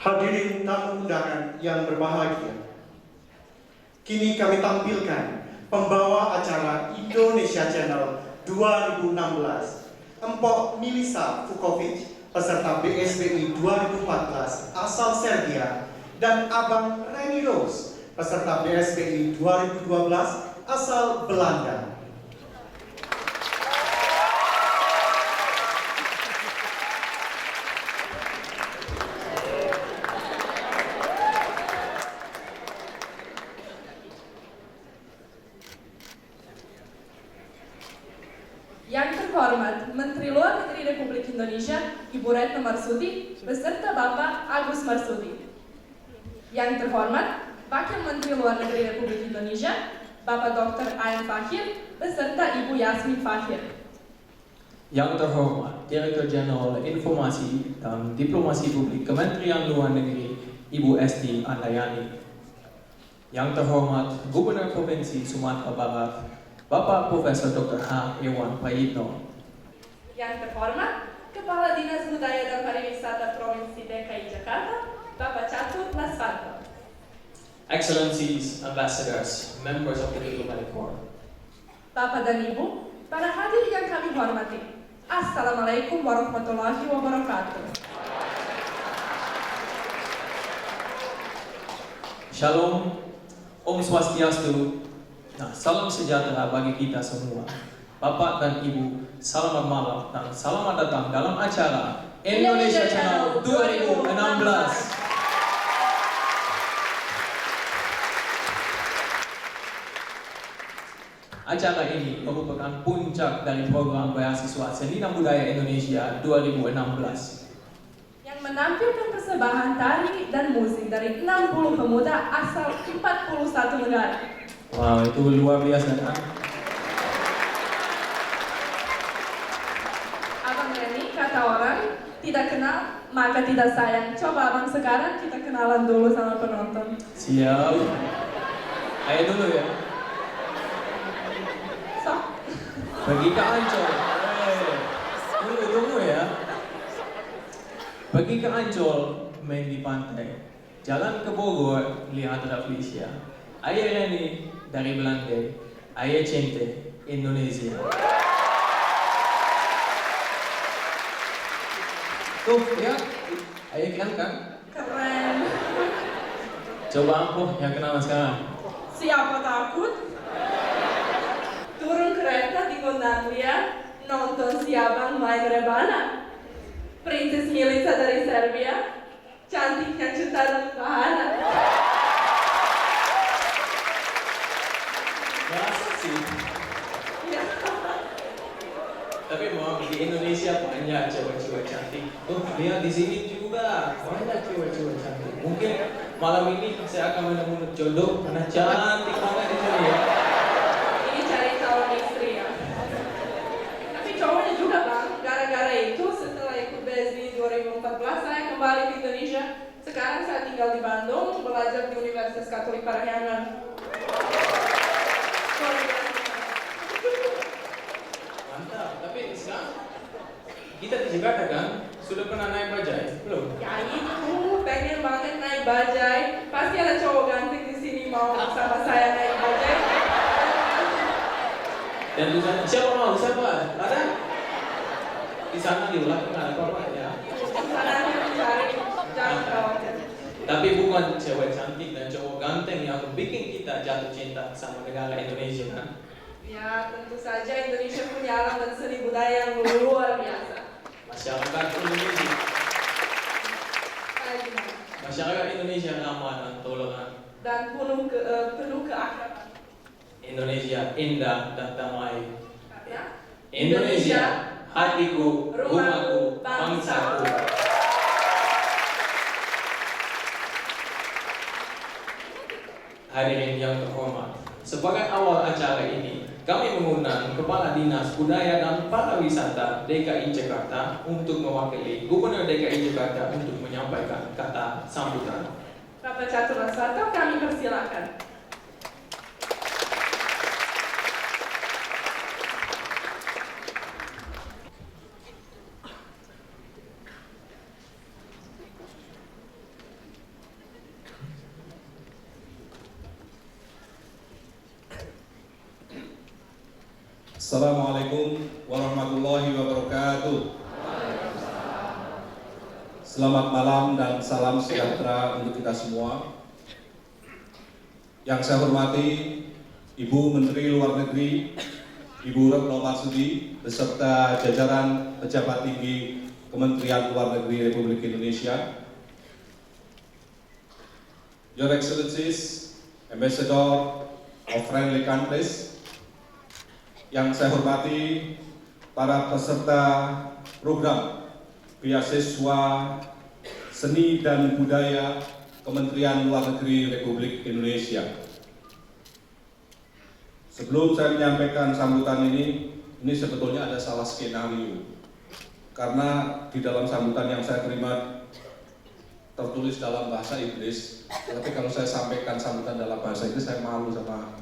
Hadirin tamu undangan yang berbahagia, kini kami tampilkan pembawa acara Indonesia Channel 2016, Empok Milisa Vukovic, peserta BSBI 2014 asal Serbia, dan Abang Reni Rose, peserta BSBI 2012 asal Belanda. Yang terhormat Menteri Luar Negeri Republik Indonesia Ibu Retno Marsudi beserta Bapak Agus Marsudi. Yang terhormat Wakil Menteri Luar Negeri Republik Indonesia Bapak Dr. Ayan Fahir beserta Ibu Yasmin Fahir. Yang terhormat Direktur Jenderal Informasi dan Diplomasi Publik Kementerian Luar Negeri Ibu Esti Andayani. Yang terhormat Gubernur Provinsi Sumatera Barat Bapak Profesor Dr. H. Irwan Prayitno. Yang terhormat Kepala Dinas Budaya dan Pariwisata Provinsi DKI Jakarta Bapak Catur Lasvanto. Excellencies, Ambassadors, Members of the Diplomatic Corps. Bapak dan Ibu, para hadirin yang kami hormati, Assalamualaikum warahmatullahi wabarakatuh. Shalom, Om Swastiastu. Nah, salam sejahtera bagi kita semua. Bapak dan Ibu, selamat malam dan selamat datang dalam acara Indonesia Channel 2016. Acara ini merupakan puncak dari program beasiswa Seni dan Budaya Indonesia 2016. Yang menampilkan persembahan tari dan musik dari 60 pemuda asal 41 negara. Wow, itu luar biasa kan? Abang Reni, kata orang, tidak kenal, maka tidak sayang. Coba abang sekarang kita kenalan dulu sama penonton. Siap. Ayo dulu ya. Sok. Pergi ke Ancol. Tunggu ya. Pergi ke Ancol, main di pantai. Jalan ke Bogor, lihat Rafflesia. Ayo Reni dari Belanda. Ayo Cente, Indonesia. Tuh, ya. Ayo kan? Keren. Coba ampuh yang kenalan sekarang. Siapa takut? Turun kereta di Gondangdia, nonton si abang main rebana. Princess Milica dari Serbia, cantiknya Cutaran Bahana. Masa sih? Ya. Tapi mau di Indonesia banyak cewek-cewek cantik. Tuh, lihat di sini juga banyak cewek-cewek cantik. Mungkin malam ini saya akan menemukan jodoh karena cantik banget di sini ya. Ini cari calon istri ya. Tapi cowoknya juga bang, gara-gara itu setelah ikut BSBI 2014 saya kembali ke Indonesia. Sekarang saya tinggal di Bandung, belajar di Universitas Katolik Parahyangan. Mantap, tapi sekarang kita di Jakarta kan sudah pernah naik bajai? Belum? Ya itu, pengen banget naik bajai. Pasti ada cowok ganteng di sini mau sama saya naik bajai. Dan di sana siapa mau? Siapa? Ada? Di sana diulang nggak ada apa-apa ya. Sana cari, jangan khawatir. Tapi bukan cewek cantik dan cowok ganteng yang bikin kita jatuh cinta sama negara Indonesia kan? Ya tentu saja Indonesia punya alam dan seni budaya yang luar biasa. Masyarakat Indonesia. Kayak gimana? Masyarakat Indonesia ramah dan toleran. Dan penuh keakraban. Indonesia indah dan damai. Karena Indonesia, hatiku, rumahku, bangsaku. Hadirin yang terhormat, sebagai awal acara ini, kami mengundang Kepala Dinas Budaya dan Pariwisata DKI Jakarta untuk mewakili Gubernur DKI Jakarta untuk menyampaikan kata sambutan. Bapak Catur Sarto, kami persilakan. Assalamualaikum warahmatullahi wabarakatuh. Selamat malam dan salam sejahtera untuk kita semua. Yang saya hormati Ibu Menteri Luar Negeri, Ibu Retno Marsudi, beserta jajaran pejabat tinggi Kementerian Luar Negeri Republik Indonesia, Your Excellencies, Ambassador of friendly countries, yang saya hormati para peserta program beasiswa seni dan budaya Kementerian Luar Negeri Republik Indonesia. Sebelum saya menyampaikan sambutan ini sebetulnya ada salah skenario. Karena di dalam sambutan yang saya terima tertulis dalam bahasa Inggris, tapi kalau saya sampaikan sambutan dalam bahasa Inggris saya malu sama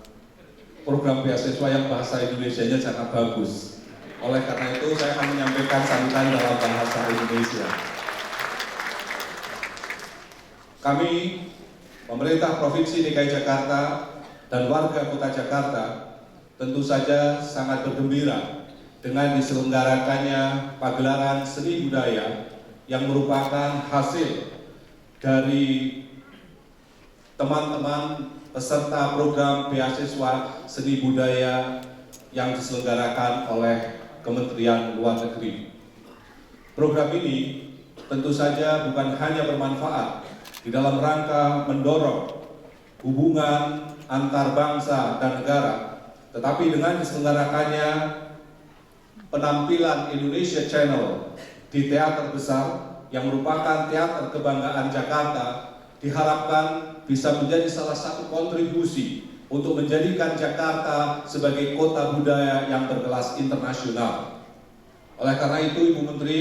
program beasiswa yang bahasa Indonesianya sangat bagus. Oleh karena itu saya akan menyampaikan sambutan dalam bahasa Indonesia. Kami, pemerintah Provinsi DKI Jakarta dan warga Kota Jakarta, tentu saja sangat bergembira dengan diselenggarakannya pagelaran seni budaya yang merupakan hasil dari teman-teman peserta program beasiswa seni budaya yang diselenggarakan oleh Kementerian Luar Negeri. Program ini tentu saja bukan hanya bermanfaat di dalam rangka mendorong hubungan antar bangsa dan negara, tetapi dengan diselenggarakannya penampilan Indonesia Channel di teater besar yang merupakan teater kebanggaan Jakarta diharapkan bisa menjadi salah satu kontribusi untuk menjadikan Jakarta sebagai kota budaya yang berkelas internasional. Oleh karena itu, Ibu Menteri,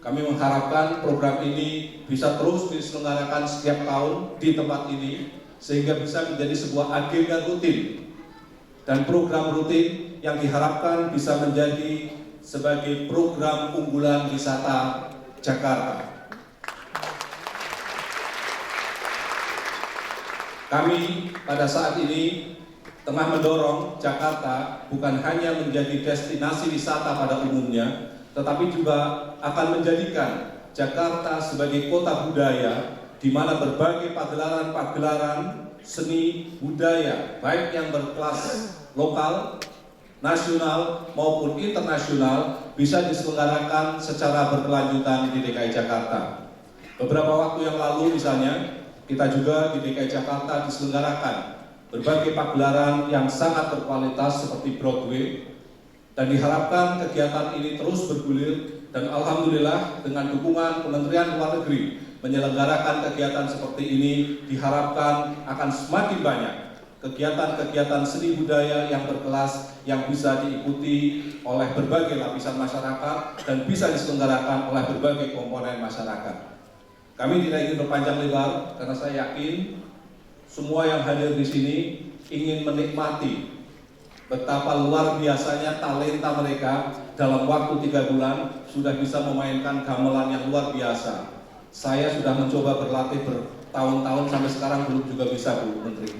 kami mengharapkan program ini bisa terus diselenggarakan setiap tahun di tempat ini, sehingga bisa menjadi sebuah agenda rutin dan program rutin yang diharapkan bisa menjadi sebagai program unggulan wisata Jakarta. Kami pada saat ini tengah mendorong Jakarta bukan hanya menjadi destinasi wisata pada umumnya, tetapi juga akan menjadikan Jakarta sebagai kota budaya di mana berbagai pagelaran-pagelaran seni budaya, baik yang berkelas lokal, nasional maupun internasional, bisa diselenggarakan secara berkelanjutan di DKI Jakarta. Beberapa waktu yang lalu misalnya, kita juga di DKI Jakarta diselenggarakan berbagai pagelaran yang sangat berkualitas seperti Broadway, dan diharapkan kegiatan ini terus bergulir, dan alhamdulillah dengan dukungan Kementerian Luar Negeri menyelenggarakan kegiatan seperti ini diharapkan akan semakin banyak kegiatan-kegiatan seni budaya yang berkelas yang bisa diikuti oleh berbagai lapisan masyarakat dan bisa diselenggarakan oleh berbagai komponen masyarakat. Kami tidak ingin berpanjang lebar karena saya yakin semua yang hadir di sini ingin menikmati betapa luar biasanya talenta mereka dalam waktu 3 bulan sudah bisa memainkan gamelan yang luar biasa. Saya sudah mencoba berlatih bertahun-tahun sampai sekarang belum juga bisa, Bu Menteri.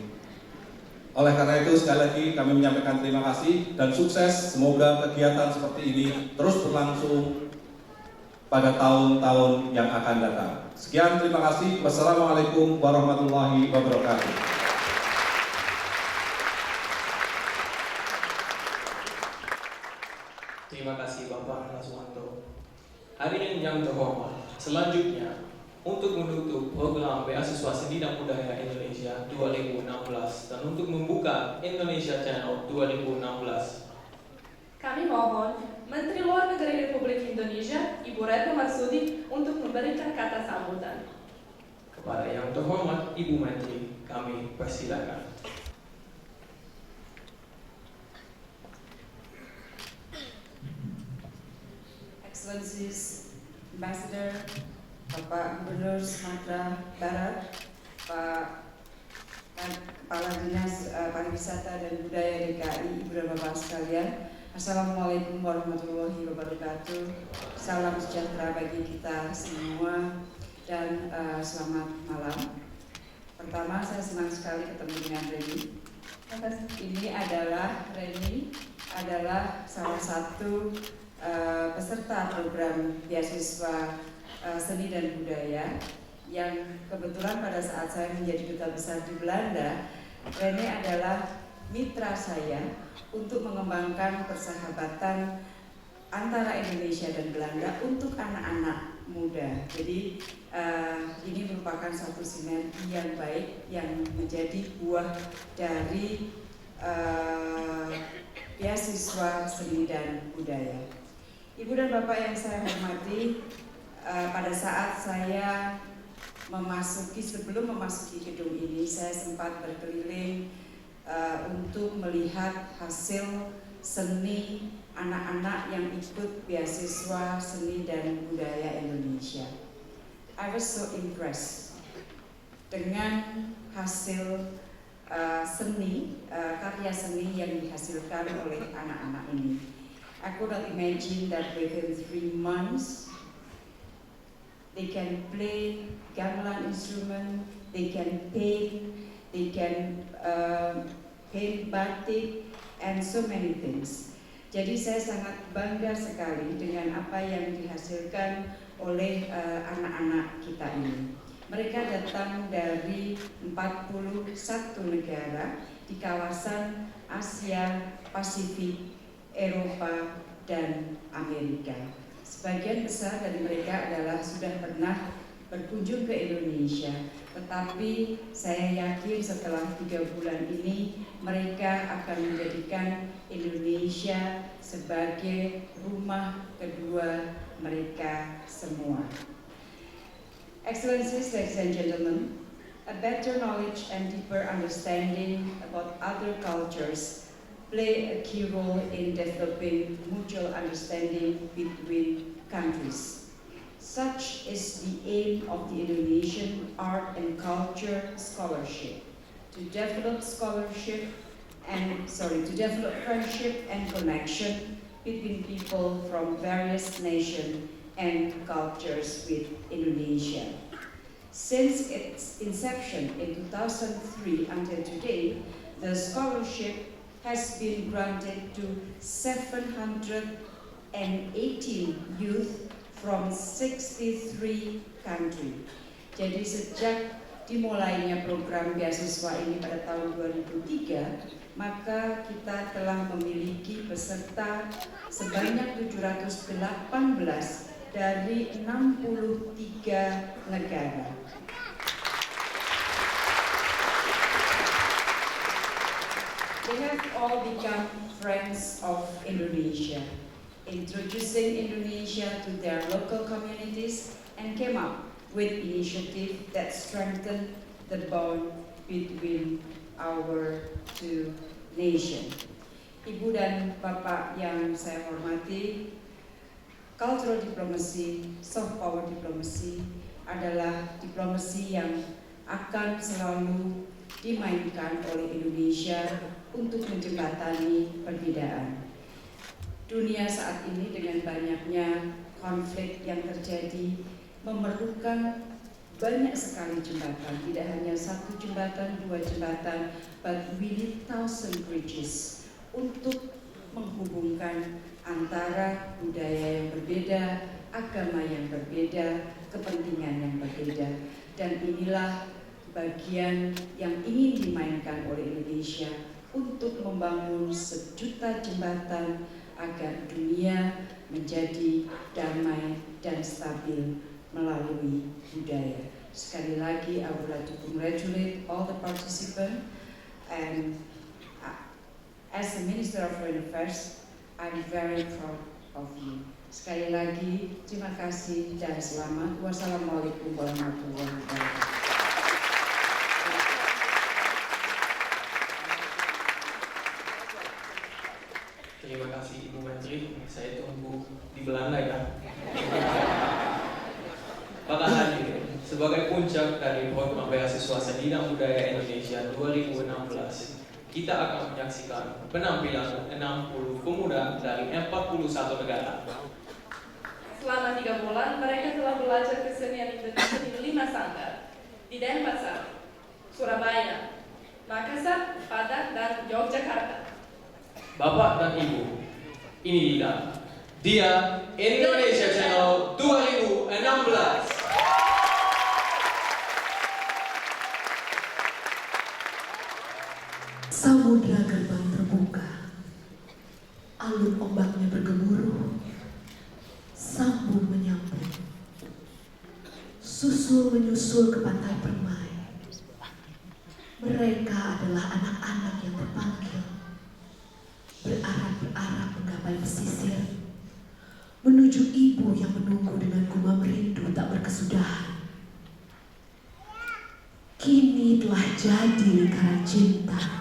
Oleh karena itu sekali lagi kami menyampaikan terima kasih dan sukses. Semoga kegiatan seperti ini terus berlangsung pada tahun-tahun yang akan datang. Sekian, terima kasih. Wassalamualaikum warahmatullahi wabarakatuh. Terima kasih Bapak Laswanto. Hadirin yang terhormat, selanjutnya untuk menutup program beasiswa seni dan budaya Indonesia 2016 dan untuk membuka adalah Indonesia Channel 2016. Kami mohon Menteri Luar Negeri Republik Indonesia, Ibu Retno Marsudi, untuk memberikan kata sambutan. Kepada yang terhormat Ibu Menteri, kami persilakan. Excellencies, Ambassador, Bapak Gubernur Sumatera Barat, Pak Kepala Dinas Pariwisata dan Budaya DKI, Ibu dan Bapak sekalian, Assalamualaikum warahmatullahi wabarakatuh. Salam sejahtera bagi kita semua dan selamat malam. Pertama, saya senang sekali ketemu dengan Reni. Reni adalah salah satu peserta program beasiswa seni dan budaya yang kebetulan pada saat saya menjadi duta besar di Belanda, Reni adalah mitra saya untuk mengembangkan persahabatan antara Indonesia dan Belanda untuk anak-anak muda. Jadi ini merupakan satu sinergi yang baik yang menjadi buah dari beasiswa seni dan budaya. Ibu dan Bapak yang saya hormati, pada saat saya sebelum memasuki gedung ini, saya sempat berkeliling untuk melihat hasil seni anak-anak yang ikut beasiswa seni dan budaya Indonesia. I was so impressed dengan hasil karya seni yang dihasilkan oleh anak-anak ini. I could not imagine that within 3 months they can play gamelan instrument, they can paint, they can paint batik, and so many things. Jadi saya sangat bangga sekali dengan apa yang dihasilkan oleh anak-anak kita ini. Mereka datang dari 41 negara di kawasan Asia, Pasifik, Eropa, dan Amerika. Sebagian besar dari mereka sudah pernah berkunjung ke Indonesia, tetapi saya yakin setelah 3 bulan ini mereka akan menjadikan Indonesia sebagai rumah kedua mereka semua. Excellencies, ladies and gentlemen, a better knowledge and deeper understanding about other cultures play a key role in developing mutual understanding between countries. Such is the aim of the Indonesian Art and Culture Scholarship, to develop friendship and connection between people from various nations and cultures with Indonesia. Since its inception in 2003 until today, the scholarship has been granted to 718 youth from 63 countries. Jadi sejak dimulainya program beasiswa ini pada tahun 2003, maka kita telah memiliki peserta sebanyak 718 dari 63 negara. They have all become friends of Indonesia, introducing Indonesia to their local communities and came up with initiatives that strengthen the bond between our two nations. Ibu dan Bapak yang saya hormati, cultural diplomacy, soft power diplomacy adalah diplomasi yang akan selalu dimainkan oleh Indonesia untuk menjembatani perbedaan. Dunia saat ini dengan banyaknya konflik yang terjadi memerlukan banyak sekali jembatan, tidak hanya 1 jembatan, 2 jembatan, but really 1,000 bridges untuk menghubungkan antara budaya yang berbeda, agama yang berbeda, kepentingan yang berbeda. Dan inilah bagian yang ingin dimainkan oleh Indonesia untuk membangun 1 juta jembatan agar dunia menjadi damai dan stabil melalui budaya. Sekali lagi, I would like to congratulate all the participants and as the Minister of Foreign Affairs, I'm very proud of you. Sekali lagi, terima kasih dan selamat. Wassalamualaikum warahmatullahi wabarakatuh. Terima kasih Ibu Menteri, saya tunggu di Belanda ya. Para hadirin, sebagai puncak dari program beasiswa Seni dan Budaya Indonesia 2016, kita akan menyaksikan penampilan 60 pemuda dari 41 negara. Selama 3 bulan, mereka telah belajar kesenian Indonesia di 5 sanggar, di Denpasar, Surabaya, Makassar, Padang, dan Yogyakarta. Bapak dan Ibu, ini dia Indonesia Channel 2016. Samudra gerbang terbuka, alun ombaknya bergemuruh, sambung menyambung, susul menyusul ke pantai permai. Mereka adalah anak-anak yang terpanggil, berarak-berarak menggapai pesisir, menuju ibu yang menunggu dengan gumam rindu tak berkesudahan. Kini telah jadi lingkaran cinta.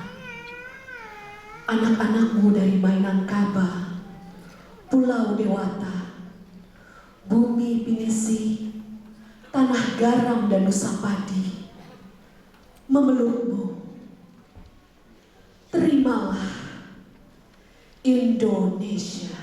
Anak-anakmu dari Minangkabau, Pulau Dewata, Bumi Pinisi, Tanah Garam dan Nusa Padi, memelukmu. Terimalah Indonesia.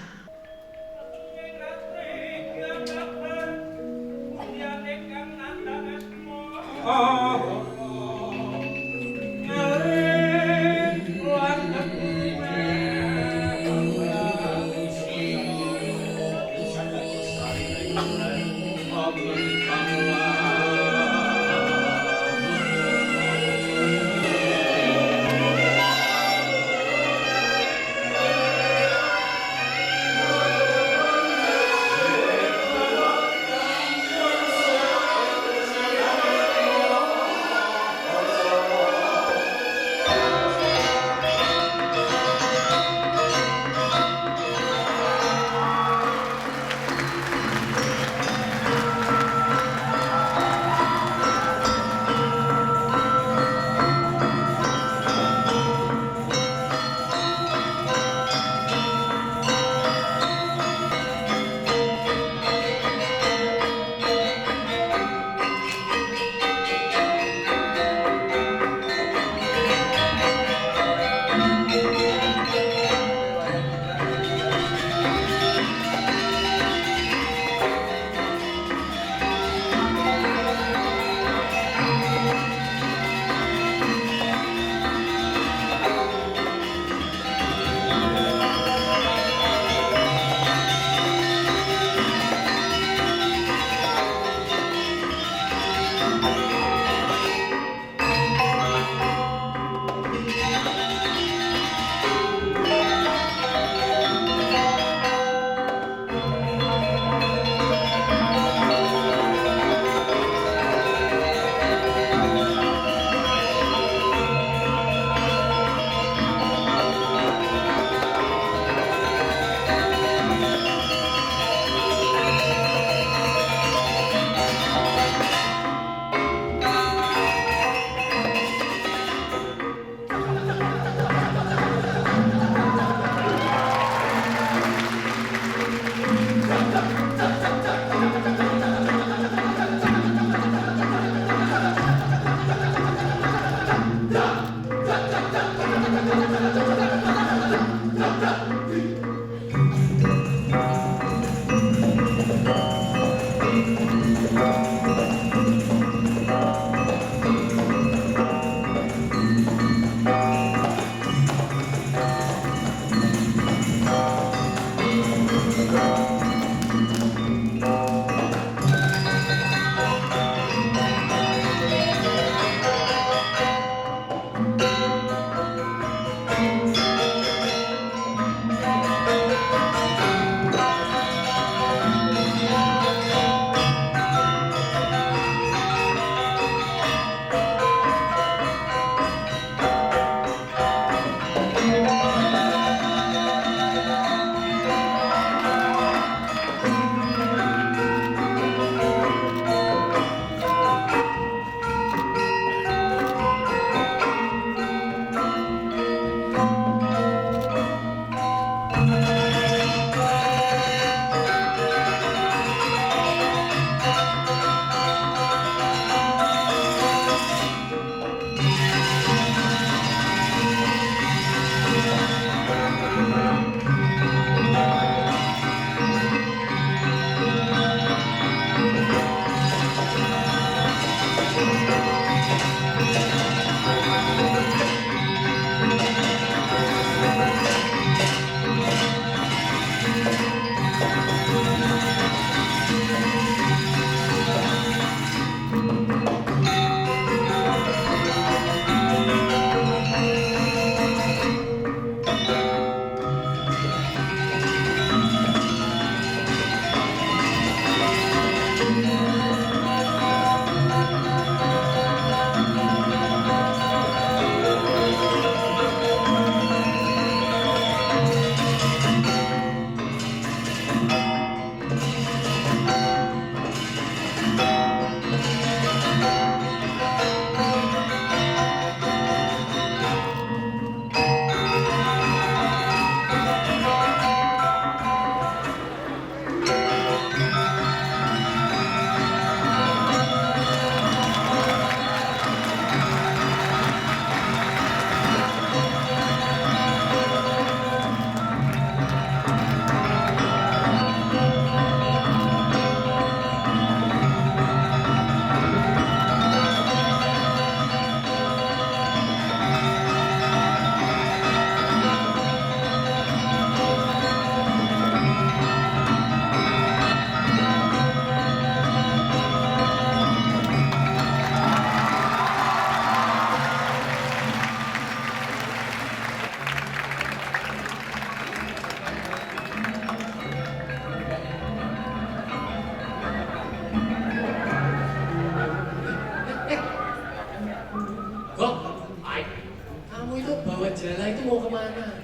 Kamu itu bawa jala itu mau kemana?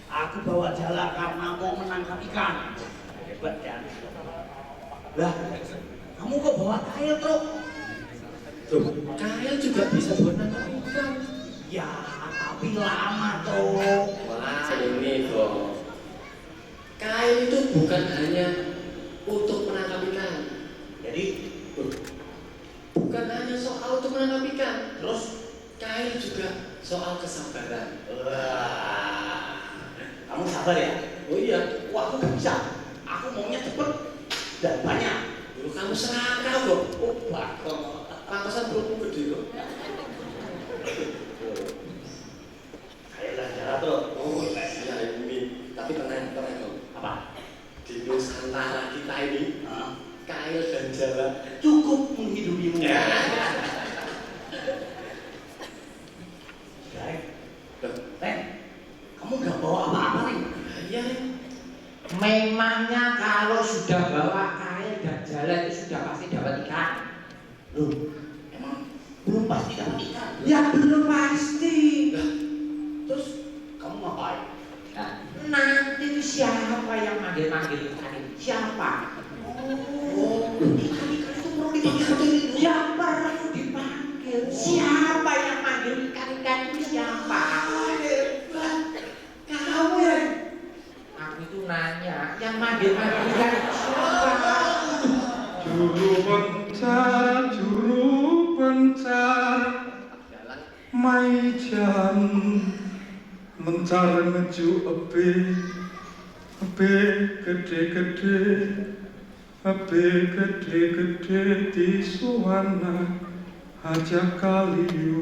Aku bawa jala karena mau menangkap ikan. Hebat ya. Lah, kamu kok bawa kail, Truk? Tuh, kail juga bisa buat nangkap ikan. Ya, tapi lama, Truk. Wah, ini kok. Kail itu bukan hanya untuk menangkap ikan. Jadi, Bukan hanya soal untuk menangkap ikan. terus? Kail juga soal kesabaran. Wah, kamu sabar ya? Oh iya, Wah, aku gak bisa. Aku maunya cepet dan banyak. dulu kamu serangkau kok. Oh, bakal. Pantasan perutmu gede kok. Kayak jala, Truk. Oh iya ini. Tapi tenang kok. Apa? Di Nusantara kita ini, Hah? kail dan jala Cukup menghidupimu. Ya. Ren, kamu gak bawa apa-apa nih? Iya nih. Memangnya kalau sudah bawa kail dan jala itu sudah pasti dapat ikan? Loh, emang belum pasti dapat ikan? Ya belum pasti. Terus kamu ngapain? Nah, nanti itu siapa yang manggil-manggil ikan itu? Siapa? Oh, ikan-ikan itu perlu dipanggil. Ya perlu dipanggil. Siapa yang manggil ikan-ikan itu siapa? Kamu ya? Aku itu nanya, yang manggil-manggil ikan itu siapa? Juru pencar, maijan mencar ngeju ebe gede di suwana aja kaliu.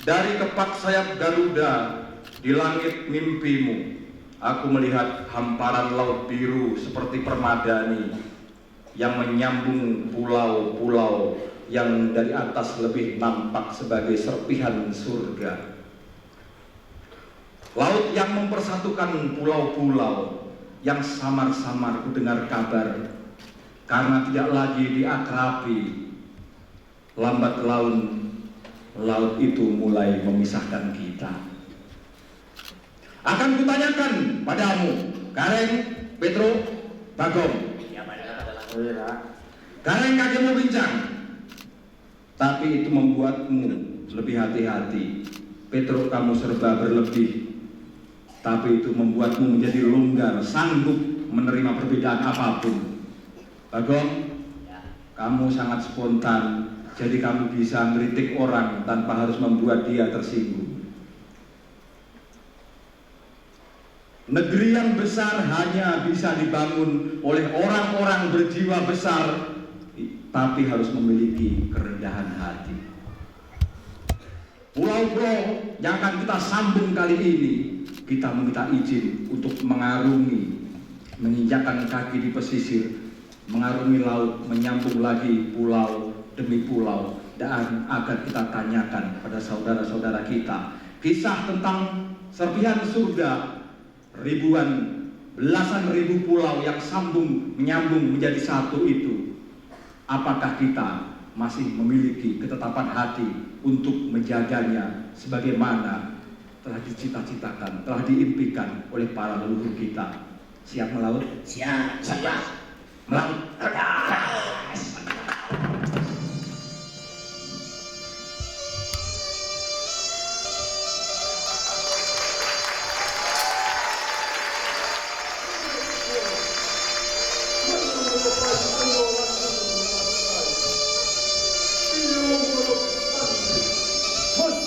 Dari kepak sayap Garuda di langit mimpimu, aku melihat hamparan laut biru seperti permadani yang menyambung pulau-pulau yang dari atas lebih nampak sebagai serpihan surga. Laut yang mempersatukan pulau-pulau yang samar-samar ku dengar kabar karena tidak lagi diakrabi. Lambat laun laut itu mulai memisahkan kita. Akan kutanyakan padamu, Gareng, Petro, Bagong. Gareng kakimu bincang, tapi itu membuatmu lebih hati-hati. Petro, kamu serba berlebih, tapi itu membuatmu menjadi longgar, sanggup menerima perbedaan apapun. Bagong, kamu sangat spontan. Jadi kamu bisa mengkritik orang tanpa harus membuat dia tersinggung. Negeri yang besar hanya bisa dibangun oleh orang-orang berjiwa besar, tapi harus memiliki kerendahan hati. Pulau-pulau yang akan kita sambung kali ini, kita meminta izin untuk mengarungi, menginjakkan kaki di pesisir, mengarungi laut, menyambung lagi pulau demi pulau, dan akan kita tanyakan pada saudara-saudara kita kisah tentang serpihan surga, ribuan, belasan ribu pulau yang sambung menyambung menjadi satu itu. Apakah kita masih memiliki ketetapan hati untuk menjaganya sebagaimana telah dicita-citakan, telah diimpikan oleh para leluhur kita? Siap melaut? Siap. Melaut.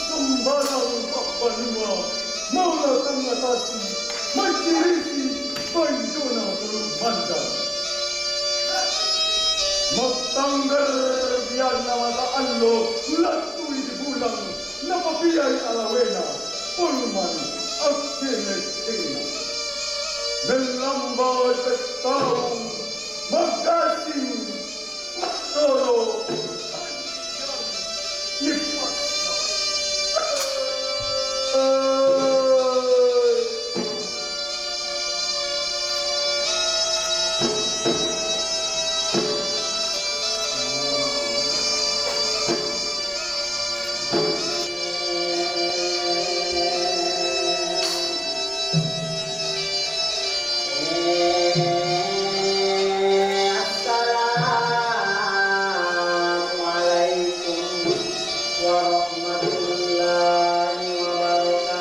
Sembarang kapanua, maula tangatasi, majirisi, bandona turun mandang. Magtanggar biyan na mataanlo, latuy di bulang, napapiyay alawena, pulman, agkinet tina. melambai setahun Magasing Toro Assalamualaikum warahmatullahi wabarakatuh.